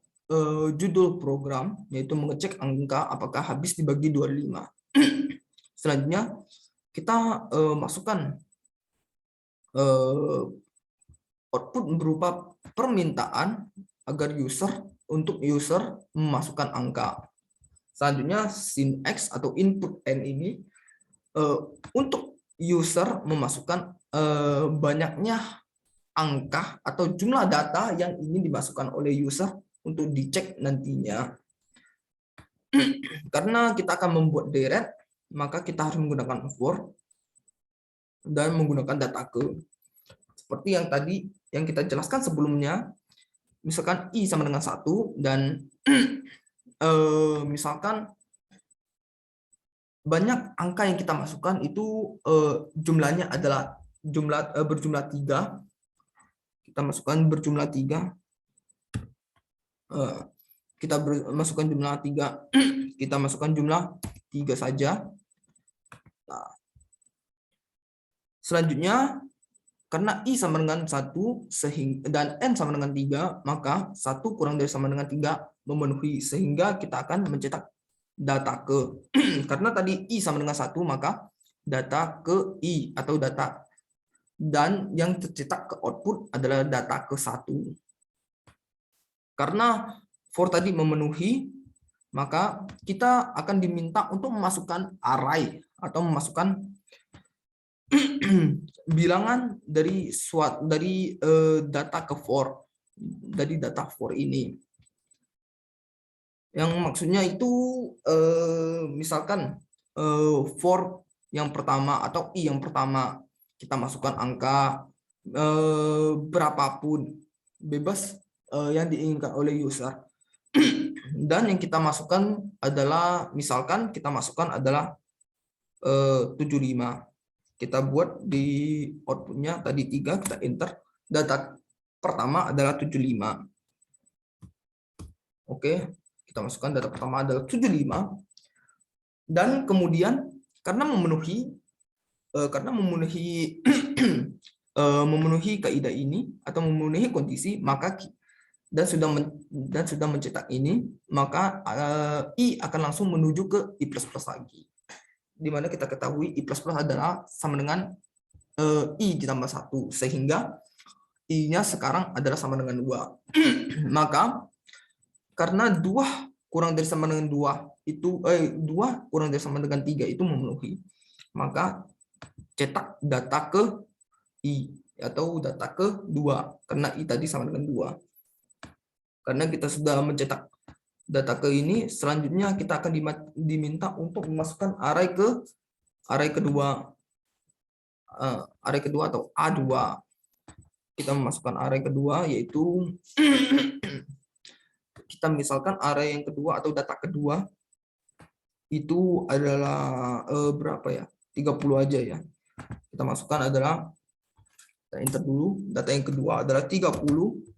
judul program, yaitu mengecek angka apakah habis dibagi 25. Selanjutnya kita masukkan output berupa permintaan agar untuk user memasukkan angka. Selanjutnya sin x atau input n ini untuk user memasukkan banyaknya angka atau jumlah data yang ingin dimasukkan oleh user untuk dicek nantinya. Karena kita akan membuat deret, maka kita harus menggunakan for dan menggunakan data ke. Seperti yang tadi yang kita jelaskan sebelumnya, misalkan I sama dengan 1 dan misalkan banyak angka yang kita masukkan itu jumlahnya adalah berjumlah 3. Kita masukkan berjumlah 3. Kita masukkan jumlah 3. Kita masukkan jumlah 3 saja. Nah, selanjutnya karena I sama dengan 1 dan N sama dengan 3, maka 1 kurang dari sama dengan 3 memenuhi, sehingga kita akan mencetak data ke. Karena tadi I sama dengan 1, maka data ke I atau data, dan yang tercetak ke output adalah data ke 1. Karena for tadi memenuhi, maka kita akan diminta untuk memasukkan array atau memasukkan bilangan dari data ke for, dari data for ini. Yang maksudnya itu misalkan for yang pertama atau I yang pertama kita masukkan angka berapapun, bebas yang diinginkan oleh user. Dan yang kita masukkan adalah, misalkan kita masukkan adalah 75. Kita buat di outputnya tadi 3, kita enter. Data pertama adalah 75. Oke, kita masukkan data pertama adalah 75. Dan kemudian karena memenuhi memenuhi kaidah ini atau memenuhi kondisi, maka dan sudah mencetak ini, maka I akan langsung menuju ke I++ lagi. Di mana kita ketahui I++ adalah sama dengan I ditambah 1, sehingga I-nya sekarang adalah sama dengan 2. Maka karena 2 kurang dari sama dengan 2 itu 2 kurang dari sama dengan 3 itu memenuhi, maka cetak data ke I atau data ke 2, karena I tadi sama dengan 2. Karena kita sudah mencetak data ke ini, selanjutnya kita akan diminta untuk memasukkan array kedua atau A2. Kita memasukkan array kedua, yaitu kita misalkan array yang kedua atau data kedua itu adalah berapa ya, 30 aja ya. Kita masukkan adalah, kita enter dulu, data yang kedua adalah 30.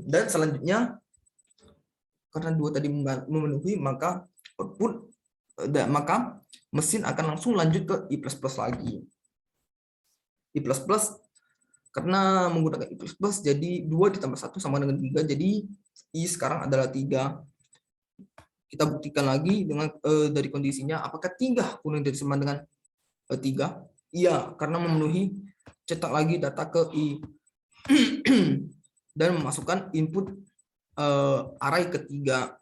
Dan selanjutnya karena 2 tadi memenuhi, maka mesin akan langsung lanjut ke I++ lagi. I++ karena menggunakan I++, jadi 2 ditambah 1 sama dengan 3, jadi I sekarang adalah 3. Kita buktikan lagi dengan dari kondisinya, apakah 3 kurang dari sama dengan 3? Iya, karena memenuhi. Cetak lagi data ke I. Dan memasukkan input array ketiga.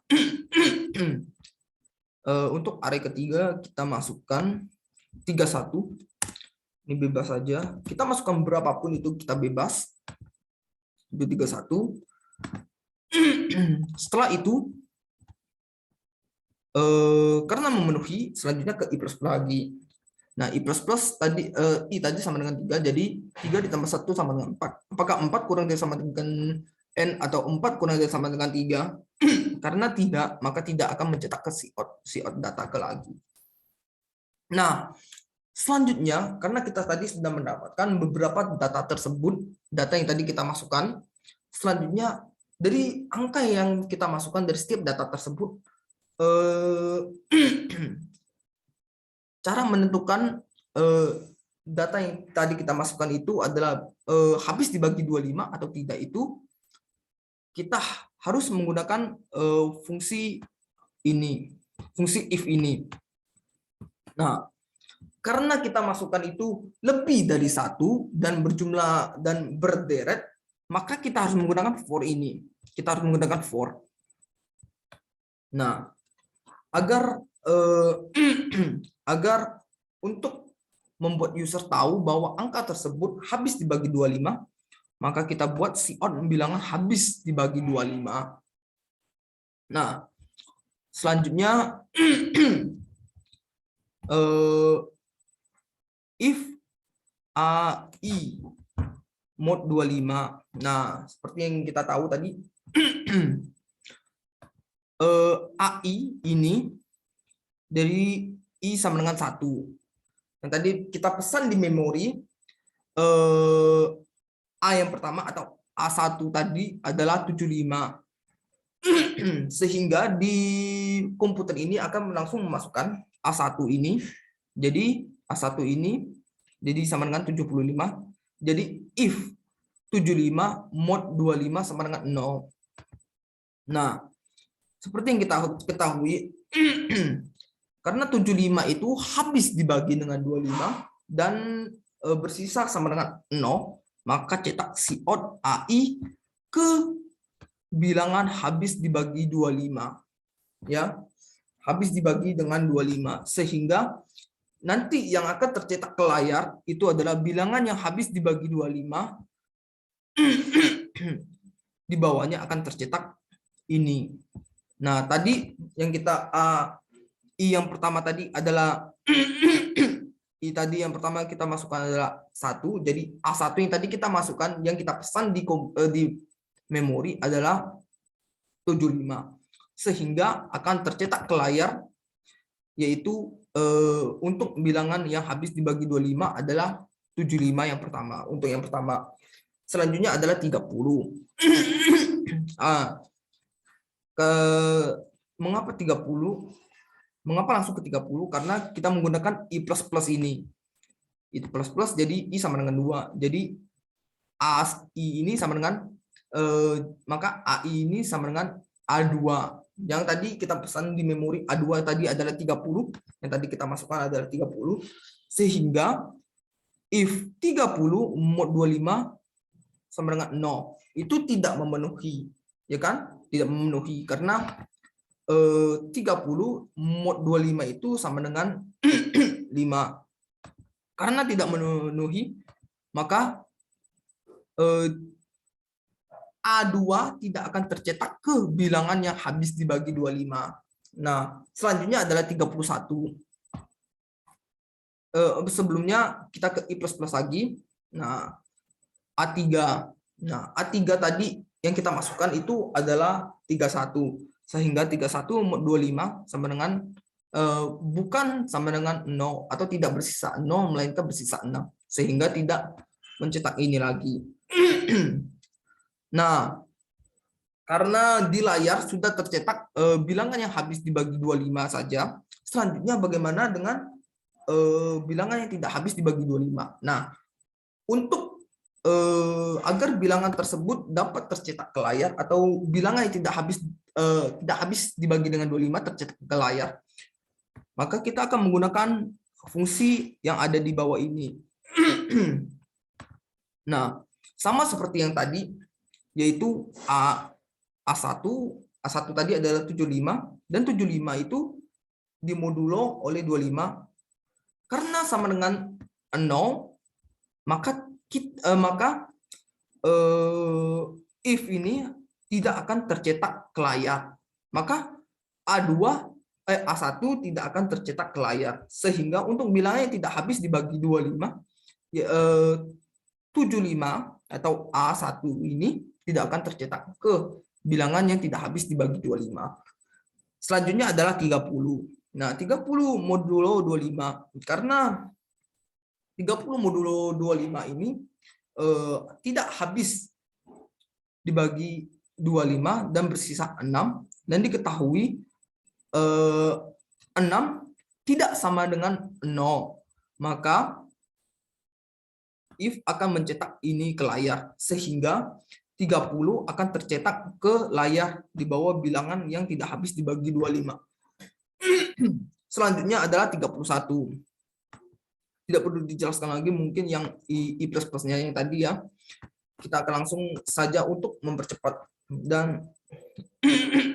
Untuk array ketiga kita masukkan 31. Ini bebas saja. Kita masukkan berapapun itu kita bebas. Itu 31. Setelah itu karena memenuhi, selanjutnya ke I++ lagi. Nah, I++ tadi, I tadi sama dengan 3, jadi 3 ditambah 1 sama dengan 4. Apakah 4 kurang dari sama dengan N atau 4 kurang dari sama dengan 3? Karena tidak, maka tidak akan mencetak ke siot data ke lagi. Nah, selanjutnya, karena kita tadi sudah mendapatkan beberapa data tersebut, data yang tadi kita masukkan, selanjutnya dari angka yang kita masukkan dari setiap data tersebut, cara menentukan data yang tadi kita masukkan itu adalah habis dibagi 25 atau tidak, itu kita harus menggunakan fungsi ini, fungsi if ini. Nah, karena kita masukkan itu lebih dari 1 dan berjumlah dan berderet, maka kita harus menggunakan for ini. Kita harus menggunakan for. Nah, agar agar untuk membuat user tahu bahwa angka tersebut habis dibagi 25, maka kita buat cout bilangan habis dibagi 25. Nah, selanjutnya if AI mod 25. Nah, seperti yang kita tahu tadi, AI ini dari I sama dengan 1. Yang tadi kita pesan di memori, A yang pertama atau A1 tadi adalah 75. Sehingga di komputer ini akan langsung memasukkan A1 ini. Jadi A1 ini jadi sama dengan 75. Jadi if 75 mod 25 sama dengan 0. Nah, seperti yang kita ketahui, karena 75 itu habis dibagi dengan 25 dan bersisa sama dengan 0, maka cetak cout AI ke bilangan habis dibagi 25. Ya, habis dibagi dengan 25, sehingga nanti yang akan tercetak ke layar itu adalah bilangan yang habis dibagi 25. Di bawahnya akan tercetak ini. Nah, tadi yang kita I yang pertama tadi adalah I tadi yang pertama kita masukkan adalah 1. Jadi A1 yang tadi kita masukkan, yang kita pesan di memori adalah 75. Sehingga akan tercetak ke layar, yaitu untuk bilangan yang habis dibagi 25 adalah 75 yang pertama. Untuk yang pertama. Selanjutnya adalah 30. Mengapa 30? Mengapa langsung ke 30? Karena kita menggunakan I++ ini. Itu plus jadi I sama dengan 2. Jadi AI ini sama dengan maka AI ini sama dengan A2. Yang tadi kita pesan di memori A2 tadi adalah 30, yang tadi kita masukkan adalah 30, sehingga if 30 mod 25 sama dengan 0, itu tidak memenuhi, ya kan? Tidak memenuhi karena 30 mod 25 itu sama dengan 5. Karena tidak memenuhi, maka A2 tidak akan tercetak ke bilangan yang habis dibagi 25. Nah, selanjutnya adalah 31. Sebelumnya kita ke I++ lagi. Nah, A3. Nah, A3 tadi yang kita masukkan itu adalah 31. Sehingga 31 mod 25 sama dengan bukan sama dengan 0 atau tidak bersisa 0, melainkan bersisa 6. Sehingga tidak mencetak ini lagi. Nah, karena di layar sudah tercetak bilangan yang habis dibagi 25 saja, selanjutnya bagaimana dengan bilangan yang tidak habis dibagi 25? Nah, untuk agar bilangan tersebut dapat tercetak ke layar atau bilangan yang tidak habis dibagi dengan 25 tercetak ke layar, maka kita akan menggunakan fungsi yang ada di bawah ini. Nah, sama seperti yang tadi, yaitu A1 tadi adalah 75, dan 75 itu dimodulo oleh 25. Karena sama dengan 0, maka if ini tidak akan tercetak ke layar. Maka A2 A1 tidak akan tercetak ke layar. Sehingga untuk bilangan yang tidak habis dibagi 25, 75 atau A1 ini tidak akan tercetak ke bilangan yang tidak habis dibagi 25. Selanjutnya adalah 30. Nah, 30 modulo 25. Karena 30 modulo 25 ini tidak habis dibagi 25 dan bersisa 6. Dan diketahui 6 tidak sama dengan 0. Maka if akan mencetak ini ke layar. Sehingga 30 akan tercetak ke layar di bawah bilangan yang tidak habis dibagi 25. Selanjutnya adalah 31. Tidak perlu dijelaskan lagi, mungkin yang I plus-plusnya yang tadi ya. Kita akan langsung saja untuk mempercepat. Dan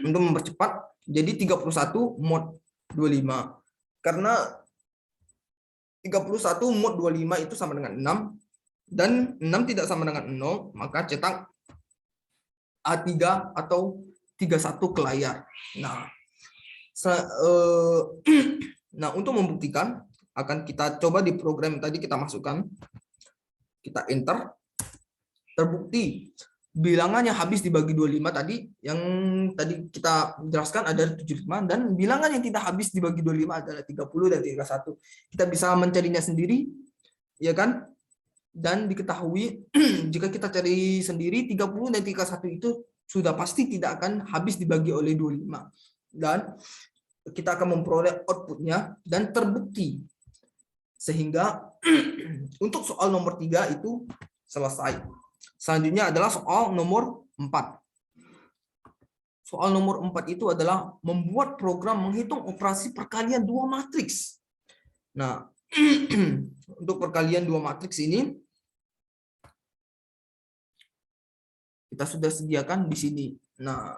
untuk mempercepat, jadi 31 mod 25. Karena 31 mod 25 itu sama dengan 6. Dan 6 tidak sama dengan 0, maka cetak A3 atau 31 ke layar. Nah, untuk membuktikan, akan kita coba di program tadi kita masukkan. Kita enter. Terbukti bilangan yang habis dibagi 25 tadi, yang tadi kita jelaskan ada 75, dan bilangan yang tidak habis dibagi 25 adalah 30 dan 31. Kita bisa mencarinya sendiri, ya kan? Dan diketahui jika kita cari sendiri 30 dan 31 itu sudah pasti tidak akan habis dibagi oleh 25. Dan kita akan memperoleh outputnya dan terbukti. Sehingga untuk soal nomor 3 itu selesai. Selanjutnya adalah soal nomor 4. Soal nomor 4 itu adalah membuat program menghitung operasi perkalian dua matriks. Nah, untuk perkalian dua matriks ini kita sudah sediakan di sini. Nah,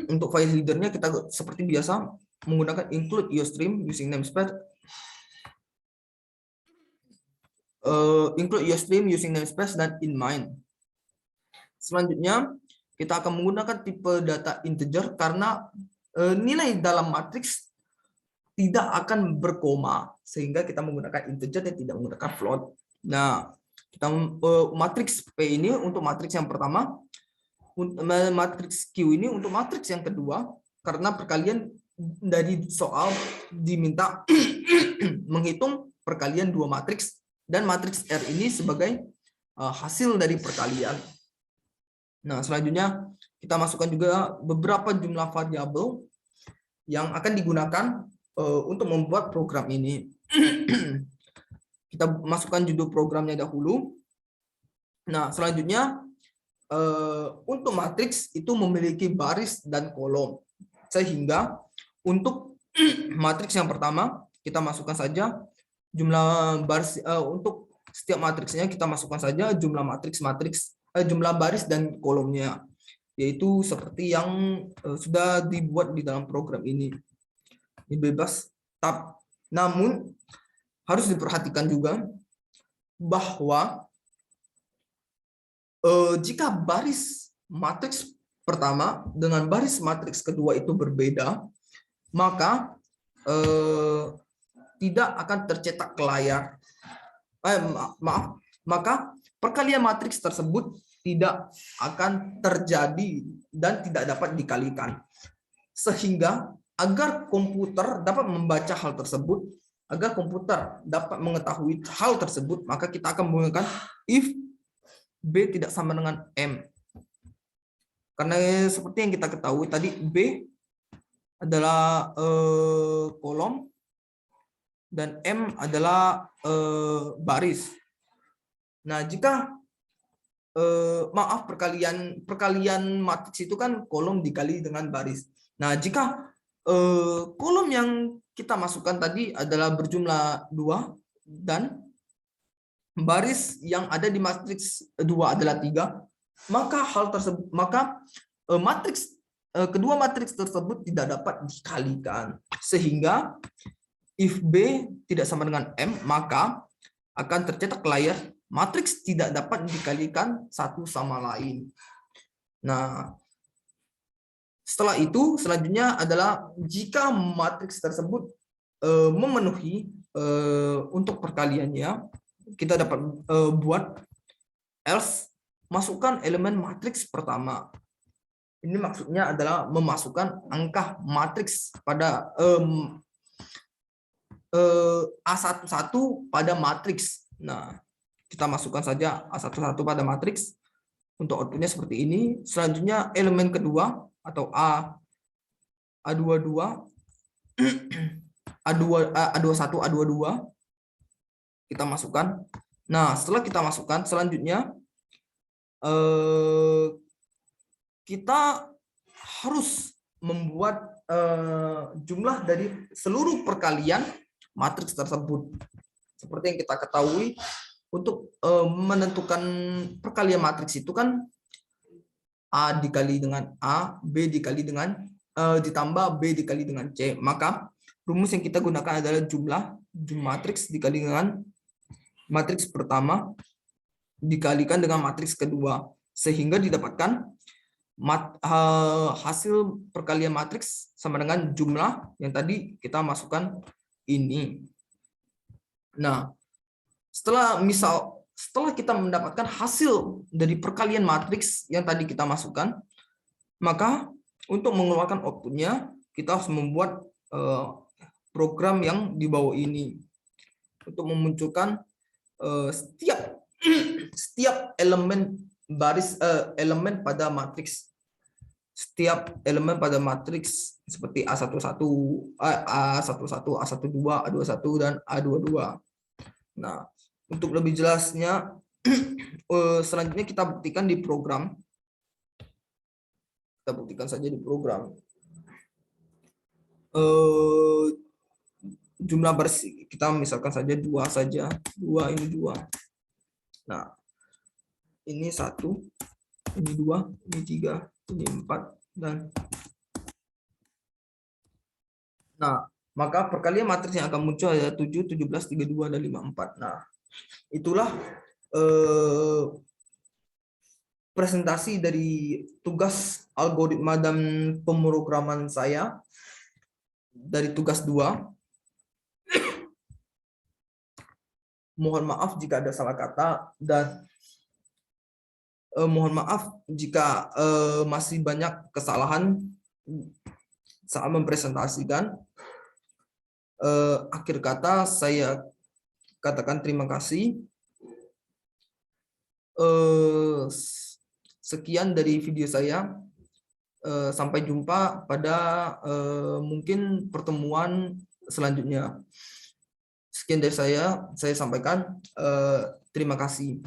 untuk file readernya kita seperti biasa menggunakan include iostream using namespace. Include iostream using namespace dan in mind. Selanjutnya kita akan menggunakan tipe data integer karena nilai dalam matriks tidak akan berkoma, sehingga kita menggunakan integer dan tidak menggunakan float. Nah, kita matriks P ini untuk matriks yang pertama, matriks Q ini untuk matriks yang kedua, karena perkalian dari soal diminta menghitung perkalian dua matriks, dan matriks R ini sebagai hasil dari perkalian. Nah, selanjutnya kita masukkan juga beberapa jumlah variabel yang akan digunakan untuk membuat program ini. Kita masukkan judul programnya dahulu. Nah, selanjutnya untuk matriks itu memiliki baris dan kolom. Sehingga untuk matriks yang pertama kita masukkan saja jumlah baris, untuk setiap matriksnya kita masukkan saja jumlah jumlah baris dan kolomnya, yaitu seperti yang sudah dibuat di dalam program ini. Ini bebas tab. Namun harus diperhatikan juga bahwa jika baris matriks pertama dengan baris matriks kedua itu berbeda, maka tidak akan tercetak ke layar. Maka perkalian matriks tersebut tidak akan terjadi dan tidak dapat dikalikan. Sehingga agar komputer dapat membaca hal tersebut, agar komputer dapat mengetahui hal tersebut, maka kita akan menggunakan if B tidak sama dengan M. Karena seperti yang kita ketahui tadi, B adalah kolom dan M adalah baris. Nah, jika perkalian matriks itu kan kolom dikali dengan baris. Nah, jika kolom yang kita masukkan tadi adalah berjumlah 2 dan baris yang ada di matriks 2 adalah 3, maka kedua matriks tersebut tidak dapat dikalikan. Sehingga if B tidak sama dengan M, maka akan tercetak ke layar matriks tidak dapat dikalikan satu sama lain. Nah, setelah itu selanjutnya adalah jika matriks tersebut memenuhi untuk perkaliannya, kita dapat buat else masukkan elemen matriks pertama. Ini maksudnya adalah memasukkan angka matriks pada A11 pada matriks. Nah, kita masukkan saja A11 pada matriks. Untuk outputnya seperti ini. Selanjutnya elemen kedua atau A22, A21, A22 kita masukkan. Nah, setelah kita masukkan, selanjutnya kita harus membuat jumlah dari seluruh perkalian matriks tersebut. Seperti yang kita ketahui, untuk menentukan perkalian matriks itu kan A dikali dengan A, B dikali dengan ditambah B dikali dengan C. Maka rumus yang kita gunakan adalah jumlah matriks dikali dengan matriks pertama dikalikan dengan matriks kedua, sehingga didapatkan hasil perkalian matriks sama dengan jumlah yang tadi kita masukkan ini. Nah, setelah kita mendapatkan hasil dari perkalian matriks yang tadi kita masukkan, maka untuk mengeluarkan outputnya kita harus membuat program yang di bawah ini untuk memunculkan setiap elemen elemen pada matriks. Setiap elemen pada matriks seperti A11, A12, A21, dan A22. Nah, untuk lebih jelasnya, selanjutnya kita buktikan di program. Kita buktikan saja di program. Jumlah bersih, kita misalkan saja 2 saja. 2, ini 2. Nah, ini 1, ini 2, ini 3, ini 4, dan nah, maka perkalian matriks yang akan muncul adalah 7, 17, 32, dan 54. Nah, itulah presentasi dari tugas algoritma dan pemrograman saya dari tugas 2. Mohon maaf jika ada salah kata, dan mohon maaf jika masih banyak kesalahan saat mempresentasikan. Akhir kata saya katakan terima kasih. Sekian dari video saya. Sampai jumpa pada mungkin pertemuan selanjutnya. Sekian dari saya sampaikan. Terima kasih.